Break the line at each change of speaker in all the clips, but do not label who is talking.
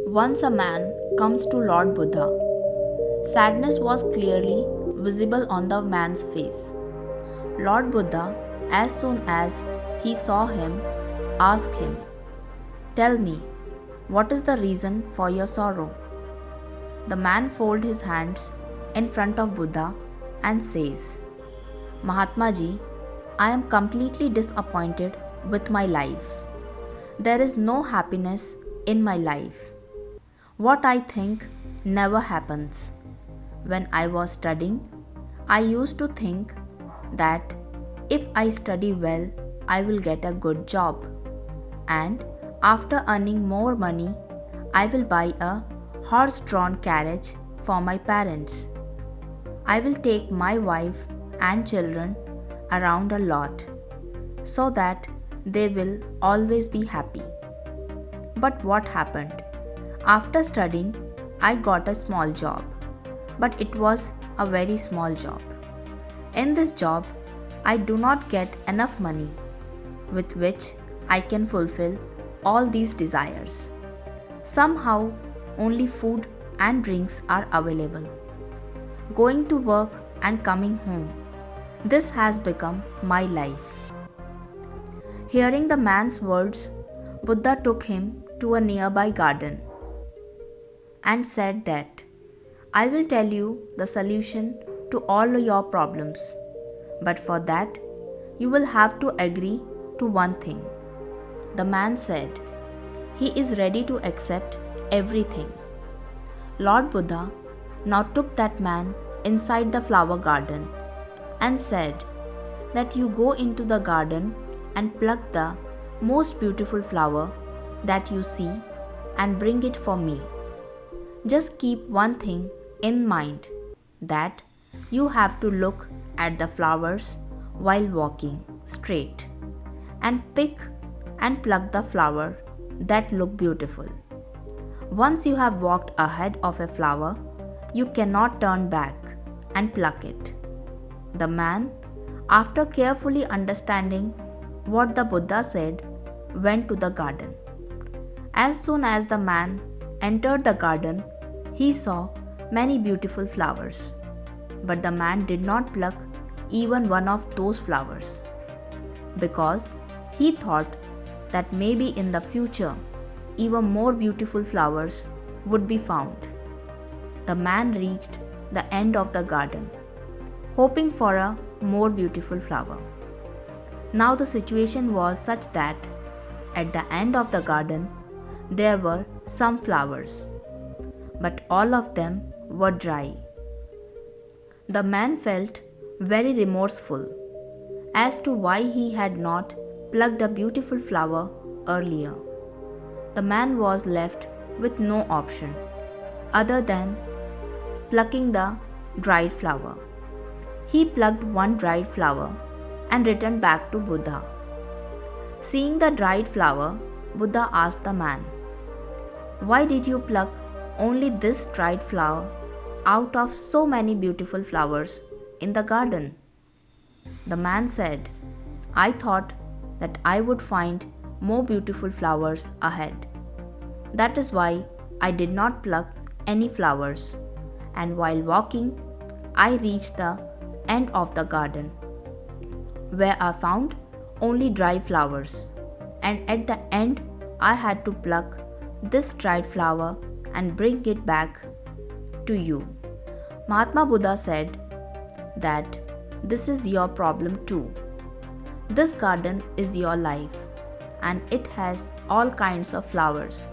Once a man comes to Lord Buddha. Sadness was clearly visible on the man's face. Lord Buddha, as soon as he saw him, asked him, "Tell me, what is the reason for your sorrow?" The man folded his hands in front of Buddha and says, "Mahatma ji, I am completely disappointed with my life. There is no happiness in my life. What I think never happens. When I was studying, I used to think that if I study well, I will get a good job. And after earning more money, I will buy a horse drawn carriage for my parents. I will take my wife and children around a lot so that they will always be happy." But what happened? After studying, I got a small job, but it was a very small job. In this job, I do not get enough money with which I can fulfill all these desires. Somehow, only food and drinks are available. Going to work and coming home. This has become my life." Hearing the man's words, Buddha took him to a nearby garden and said that, "I will tell you the solution to all your problems, but for that, you will have to agree to one thing." The man said he is ready to accept everything. Lord Buddha now took that man inside the flower garden and said that you go into the garden and pluck the most beautiful flower that you see and bring it for me. Just keep one thing in mind, that you have to look at the flowers while walking straight and pick and pluck the flower that look beautiful. Once you have walked ahead of a flower, you cannot turn back and pluck it. The man, after carefully understanding what the Buddha said, went to the garden. As soon as the man entered the garden, he saw many beautiful flowers, but the man did not pluck even one of those flowers because he thought that maybe in the future even more beautiful flowers would be found. The man reached the end of the garden, hoping for a more beautiful flower. Now the situation was such that at the end of the garden there were some flowers, but all of them were dry. The man felt very remorseful as to why he had not plucked the beautiful flower earlier. The man was left with no option other than plucking the dried flower. He plucked one dried flower and returned back to Buddha. Seeing the dried flower, Buddha asked the man, "Why did you pluck only this dried flower out of so many beautiful flowers in the garden?" The man said, "I thought that I would find more beautiful flowers ahead. That is why I did not pluck any flowers, and while walking, I reached the end of the garden, where I found only dry flowers, and at the end I had to pluck this dried flower and bring it back to you." Mahatma Buddha said that this is your problem too. This garden is your life, and it has all kinds of flowers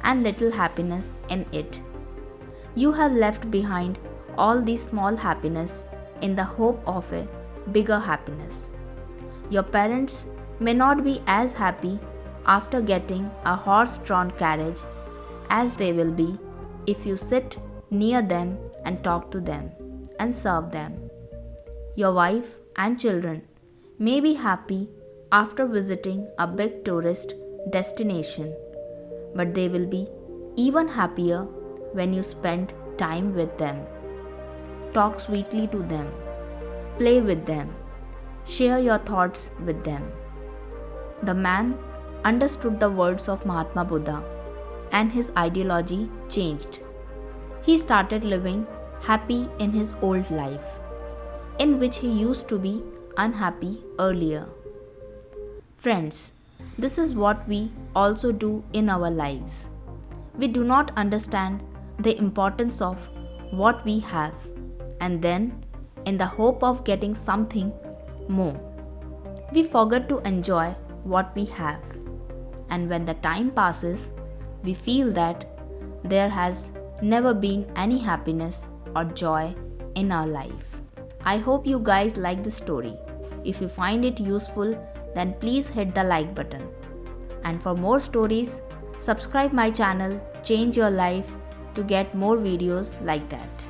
and little happiness in it. You have left behind all these small happiness in the hope of a bigger happiness. Your parents may not be as happy after getting a horse-drawn carriage as they will be if you sit near them and talk to them and serve them. Your wife and children may be happy after visiting a big tourist destination, but they will be even happier when you spend time with them. Talk sweetly to them, play with them, share your thoughts with them. The man understood the words of Mahatma Buddha and his ideology changed. He started living happy in his old life, in which he used to be unhappy earlier. Friends, this is what we also do in our lives. We do not understand the importance of what we have, and then, in the hope of getting something more, we forget to enjoy what we have. And when the time passes, we feel that there has never been any happiness or joy in our life. I hope you guys like this story. If you find it useful, then please hit the like button. And for more stories, subscribe my channel Change Your Life to get more videos like that.